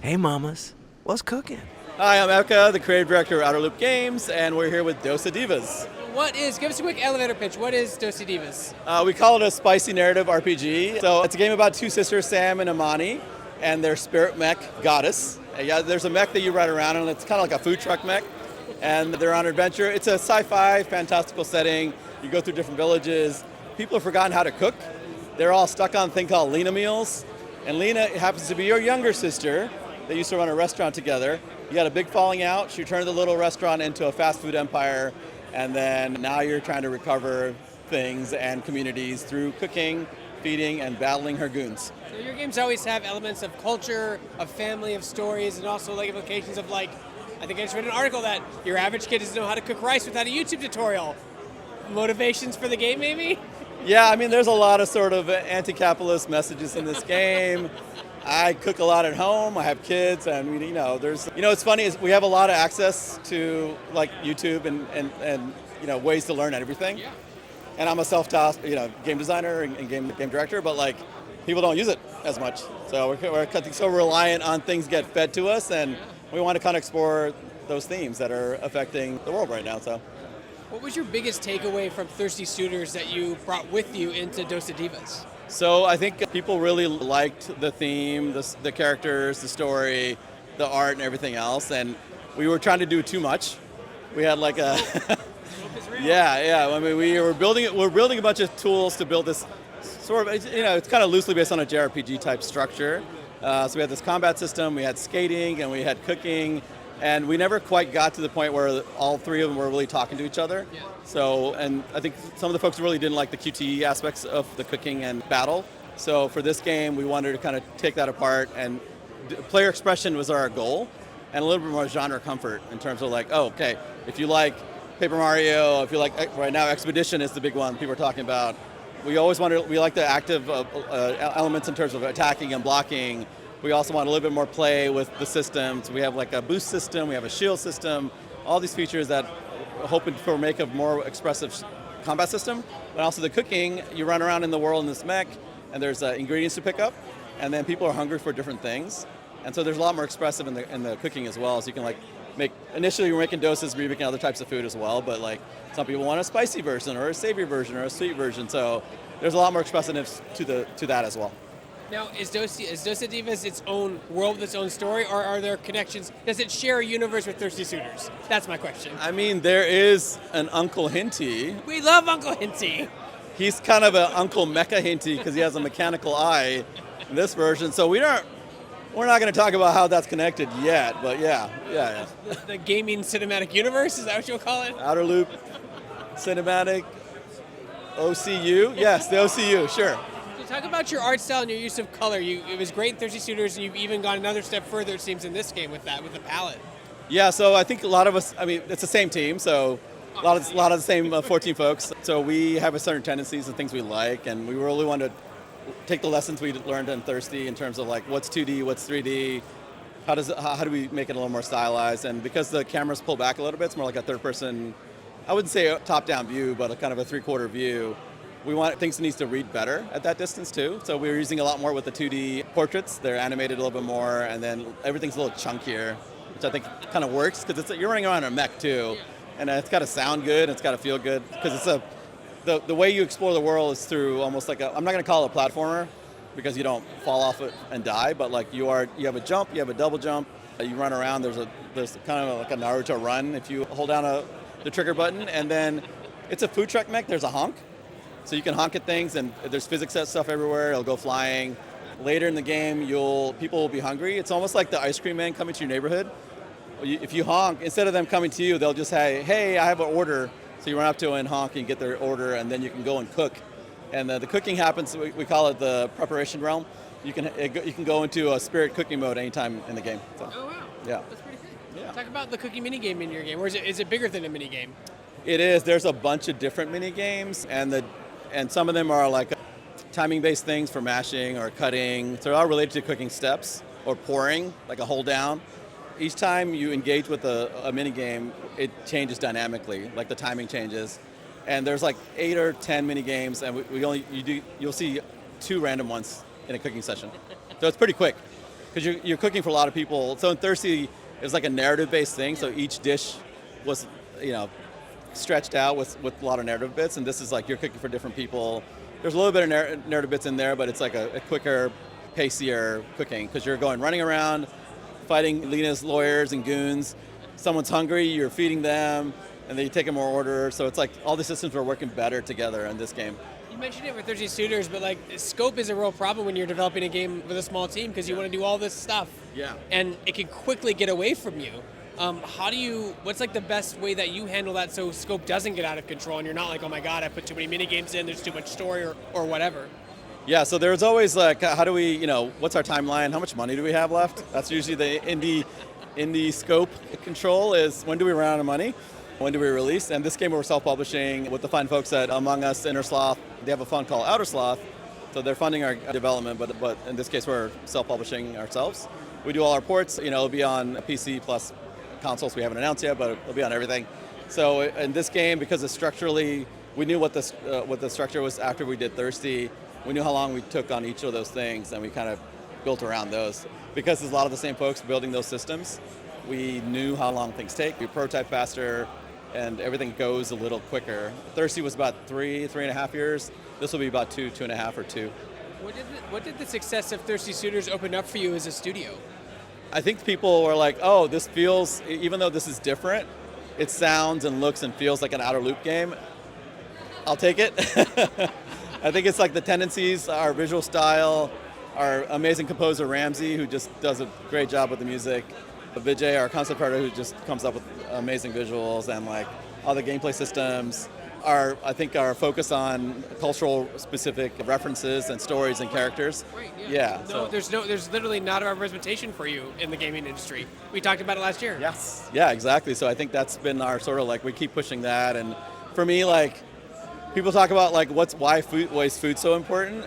Hey mamas, what's cooking? Hi, I'm Eka, the creative director of Outer Loop Games, and we're here with Dosa Divas. Give us a quick elevator pitch. What is Dosa Divas? We call it a spicy narrative RPG. So it's a game about two sisters, Sam and Amani, and their spirit mech goddess. Yeah, there's a mech that you ride around in. It's kind of like a food truck mech, and they're on an adventure. It's a sci-fi, fantastical setting. You go through different villages. People have forgotten how to cook. They're all stuck on a thing called Lena meals, and Lena happens to be your younger sister. They used to run a restaurant together. You had a big falling out. She turned the little restaurant into a fast food empire, and then now you're trying to recover things and communities through cooking, feeding, and battling her goons. So your games always have elements of culture, of family, of stories, and also like implications of like, I think I just read an article that your average kid doesn't know how to cook rice without a YouTube tutorial. Motivations for the game, maybe? Yeah, I mean, there's a lot of sort of anti-capitalist messages in this game. I cook a lot at home. I have kids, and it's funny is we have a lot of access to like YouTube and ways to learn everything. Yeah. And I'm a self-taught game designer and game director, but like people don't use it as much. So we're so reliant on things get fed to us, and we want to kind of explore those themes that are affecting the world right now. So. What was your biggest takeaway from Thirsty Suitors that you brought with you into Dosa Divas? So I think people really liked the theme, the characters, the story, the art, and everything else. And we were trying to do too much. We had like a yeah. I mean, we're building a bunch of tools to build this sort of it's kind of loosely based on a JRPG type structure. So we had this combat system, we had skating, and we had cooking. And we never quite got to the point where all three of them were really talking to each other. Yeah. So, and I think some of the folks really didn't like the QTE aspects of the cooking and battle. So for this game, we wanted to kind of take that apart, and player expression was our goal, and a little bit more genre comfort in terms of like, oh, okay, if you like Paper Mario, if you like, right now Expedition is the big one people are talking about. We like the active elements in terms of attacking and blocking. We also want a little bit more play with the systems. We have like a boost system, we have a shield system, all these features that are hoping for make a more expressive combat system. But also the cooking, you run around in the world in this mech, and there's ingredients to pick up, and then people are hungry for different things. And so there's a lot more expressive in the cooking as well. So you can like initially we're making dosas, we're making other types of food as well, but like some people want a spicy version or a savory version or a sweet version. So there's a lot more expressiveness to that as well. Now, is Dosa Divas its own world with its own story, or are there connections? Does it share a universe with Thirsty Suitors? That's my question. I mean, there is an Uncle Hinty. We love Uncle Hinty. He's kind of an Uncle Mecha Hinty because he has a mechanical eye in this version. So we're not going to talk about how that's connected yet, but yeah. The gaming cinematic universe, is that what you'll call it? Outer Loop Cinematic OCU? Yes, the OCU, sure. Talk about your art style and your use of color. It was great in Thirsty Suitors, and you've even gone another step further, it seems, in this game with the palette. Yeah, so I think a lot of us, I mean, it's the same team, so a lot of the same 14 folks. So we have a certain tendencies and things we like, and we really want to take the lessons we learned in Thirsty in terms of like what's 2D, what's 3D, how do we make it a little more stylized, and because the cameras pull back a little bit, it's more like a third-person, I wouldn't say a top-down view, but a kind of a three-quarter view. We want things needs to read better at that distance too. So we're using a lot more with the 2D portraits. They're animated a little bit more, and then everything's a little chunkier, which I think kind of works because you're running around in a mech too, and it's got to sound good, it's got to feel good because the way you explore the world is through almost like I'm not going to call it a platformer because you don't fall off it and die, but like you have a jump, you have a double jump, you run around. There's kind of like a Naruto run if you hold down the trigger button, and then it's a food truck mech. There's a honk. So you can honk at things, and there's physics stuff everywhere. It'll go flying. Later in the game, people will be hungry. It's almost like the ice cream man coming to your neighborhood. If you honk, instead of them coming to you, they'll just say, "Hey, I have an order." So you run up to them and honk and get their order, and then you can go and cook. And the cooking happens. We call it the preparation realm. You can go into a spirit cooking mode anytime in the game. So, oh wow! Yeah, that's pretty cool. Yeah. Talk about the cooking minigame in your game, or is it bigger than a minigame? It is. There's a bunch of different mini games, and some of them are like timing-based things for mashing or cutting. So they're all related to cooking steps or pouring, like a hold down. Each time you engage with a mini game, it changes dynamically, like the timing changes. And there's like 8 or 10 mini games, and you'll see 2 random ones in a cooking session. So it's pretty quick. because you're cooking for a lot of people. So in Thirsty, it was like a narrative-based thing. So each dish was, stretched out with a lot of narrative bits. And this is like you're cooking for different people. There's a little bit of narrative bits in there, but it's like a quicker, pacier cooking because you're running around, fighting Lena's lawyers and goons. Someone's hungry, you're feeding them, and then you take more orders. So it's like all the systems are working better together in this game. You mentioned it with Thirsty Suitors, but like scope is a real problem when you're developing a game with a small team because you want to do all this stuff. Yeah. And it can quickly get away from you. What's like the best way that you handle that so scope doesn't get out of control and you're not like, oh my God, I put too many mini games in, there's too much story or whatever? Yeah, so there's always like, how do we, what's our timeline? How much money do we have left? That's usually the indie scope control is when do we run out of money? When do we release? And this game we're self-publishing with the fine folks at Among Us, Inner Sloth. They have a fund called Outer Sloth, so they're funding our development, but in this case we're self-publishing ourselves. We do all our ports, it'll be on PC plus consoles we haven't announced yet, but it'll be on everything. So in this game, because it's structurally, we knew what the structure was after we did Thirsty. We knew how long we took on each of those things, and we kind of built around those. Because there's a lot of the same folks building those systems, we knew how long things take. We prototype faster, and everything goes a little quicker. Thirsty was about 3.5 years. This will be about 2.5 or 2. What did the success of Thirsty Suitors open up for you as a studio? I think people were like, oh, this feels, even though this is different, it sounds and looks and feels like an outer loop game. I'll take it. I think it's like the tendencies, our visual style, our amazing composer Ramsey, who just does a great job with the music, Vijay, our concept artist, who just comes up with amazing visuals, and like all the gameplay systems. I think our focus on cultural specific references and stories and characters. Right, yeah. There's literally not a representation for you in the gaming industry. We talked about it last year. Yes. Yeah, exactly. So I think that's been our sort of like, we keep pushing that. And for me, like, people talk about like why is food so important?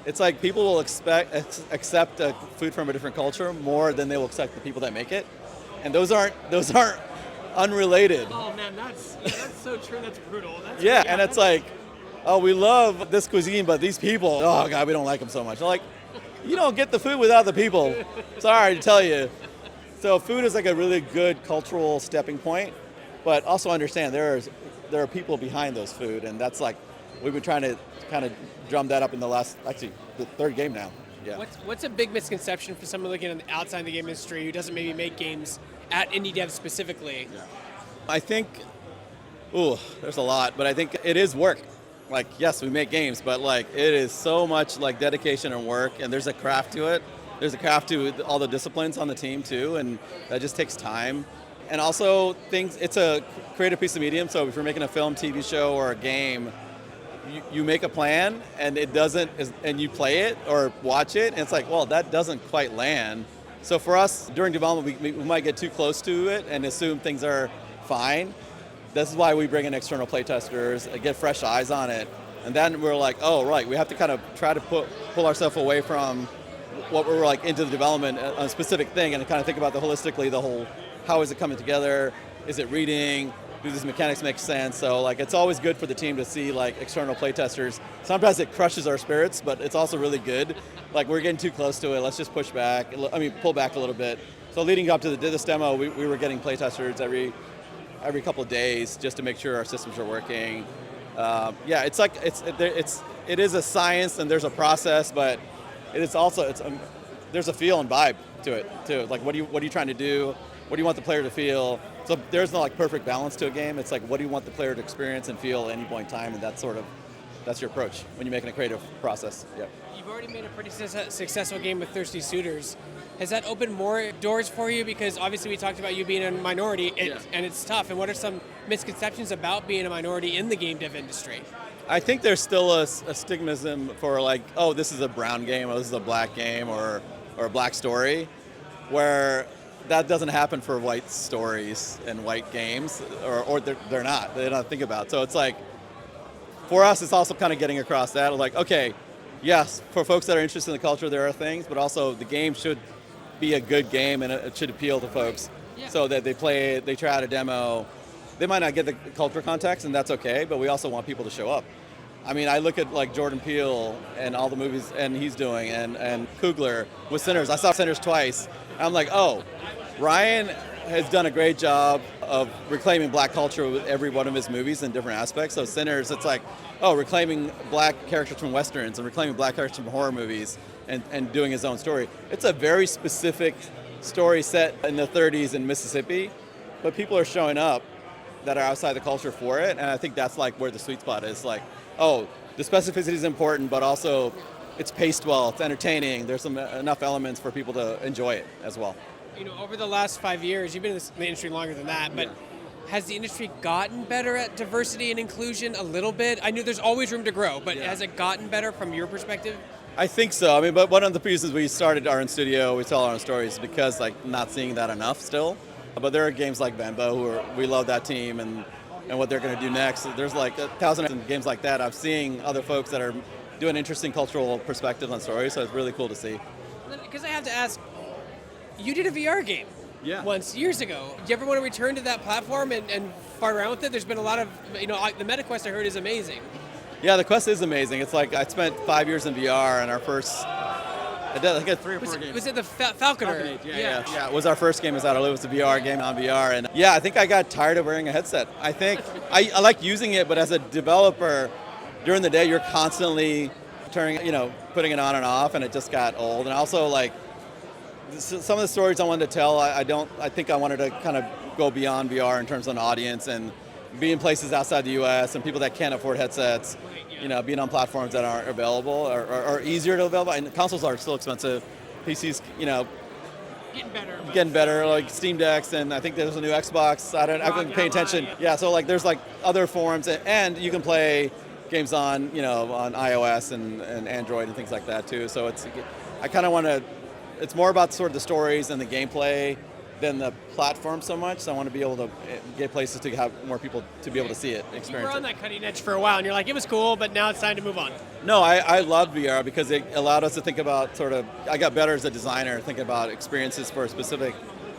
It's like people will accept food from a different culture more than they will accept the people that make it. And those aren't unrelated. Oh man, that's so true. That's brutal. And it's like, oh, we love this cuisine, but these people, oh God, we don't like them so much. Like, you don't get the food without the people. Sorry to tell you. So food is like a really good cultural stepping point, but also understand there are people behind those food, and that's like, we've been trying to kind of drum that up in the third game now. Yeah. What's a big misconception for someone looking on the outside the game industry who doesn't maybe make games at indie devs specifically? Yeah. I think, there's a lot, but I think it is work. Like, yes, we make games, but like it is so much like dedication and work, and there's a craft to it. There's a craft to all the disciplines on the team too, and that just takes time. And also it's a creative piece of medium, so if you're making a film, TV show, or a game, you make a plan and and you play it or watch it, and it's like, well, that doesn't quite land. So for us, during development, we might get too close to it and assume things are fine. This is why we bring in external playtesters, get fresh eyes on it. And then we're like, oh, right, we have to kind of try to pull ourselves away from what we're like into the development, a specific thing, and kind of think about holistically, the whole, how is it coming together? Is it reading? Do these mechanics make sense? So like, it's always good for the team to see like external playtesters. Sometimes it crushes our spirits, but it's also really good. Like, we're getting too close to it. Let's just pull back a little bit. So leading up to this demo, we were getting playtesters every couple of days just to make sure our systems are working. It is a science and there's a process, but it is also there's a feel and vibe to it too. Like, what are you trying to do? What do you want the player to feel? So there's no like perfect balance to a game. It's like, what do you want the player to experience and feel at any point in time? And that's your approach when you're making a creative process. Yeah. You've already made a pretty successful game with Thirsty Suitors. Has that opened more doors for you? Because obviously we talked about you being a minority, and it's tough. And what are some misconceptions about being a minority in the game dev industry? I think there's still a stigmatism for like, oh, this is a brown game, or this is a black game, or a black story, where that doesn't happen for white stories and white games, or they're not think about it. So it's like, for us, it's also kind of getting across that, like, okay, yes, for folks that are interested in the culture, there are things, but also the game should be a good game, and it should appeal to folks, so that they play it, they try out a demo. They might not get the cultural context, and that's okay, but we also want people to show up. I mean, I look at like Jordan Peele and all the movies and he's doing, and Coogler with Sinners. I saw Sinners twice. And I'm like, oh, Ryan has done a great job of reclaiming black culture with every one of his movies in different aspects. So Sinners, it's like, oh, reclaiming black characters from Westerns and reclaiming black characters from horror movies and doing his own story. It's a very specific story set in the 30s in Mississippi, but people are showing up that are outside the culture for it, and I think that's like where the sweet spot is. Like, oh, the specificity is important, but also it's paced well, it's entertaining, there's enough elements for people to enjoy it as well. You know, over the last 5 years, you've been in the industry longer than that, but has the industry gotten better at diversity and inclusion a little bit? I know there's always room to grow, but has it gotten better from your perspective? I think so. I mean, but one of the reasons we started our own studio, we tell our own stories, because like not seeing that enough still. But there are games like Bambo, we love that team and what they're going to do next. There's like 1,000 games like that. I'm seeing other folks that are doing interesting cultural perspectives on stories, so it's really cool to see. Because I have to ask, you did a VR game once, years ago. Do you ever want to return to that platform and fart around with it? There's been a lot of, the MetaQuest I heard is amazing. Yeah, the Quest is amazing. It's like I spent 5 years in VR, and our first, I think 3 or 4 games. Was it the Falconer? Falcon Age, yeah. It was our first game. It was a VR game on VR, and yeah, I think I got tired of wearing a headset. I think I like using it, but as a developer, during the day you're constantly putting it on and off, and it just got old. And also like some of the stories I wanted to tell, I think I wanted to kind of go beyond VR in terms of an audience and be in places outside the U.S. and people that can't afford headsets. Being on platforms that aren't available or easier to available. And consoles are still expensive. PCs, getting better, like Steam Decks, and I think there's a new Xbox. I haven't paid attention. Yeah, so like there's like other forms, and you can play games on on iOS and Android and things like that too. So I kind of want to. It's more about sort of the stories and the gameplay than the platform so much. So I want to be able to get places to have more people to be able to see it, experience it. You were on that cutting edge for a while, and you're like, it was cool, but now it's time to move on. No, I loved VR because it allowed us to think about I got better as a designer thinking about experiences for a specific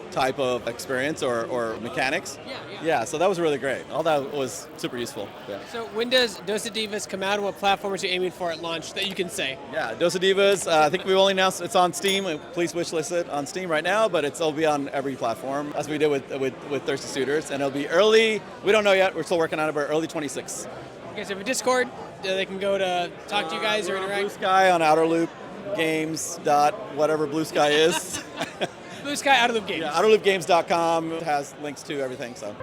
type of experience or mechanics. Yeah, so that was really great. All that was super useful. Yeah. So when does Dosa Divas come out, and what platforms are you aiming for at launch that you can say? Yeah, Dosa Divas, I think we've only announced it's on Steam. Please wishlist it on Steam right now, but it'll be on every platform, as we did with Thirsty Suitors, and it'll be early. We don't know yet. We're still working on it, but early 26. You guys have a Discord? They can go to talk to you guys or interact? Blue Sky on Outerloop Games whatever Blue Sky is. Blue Sky, Outerloop Games. Yeah, outerloopgames.com has links to everything. So.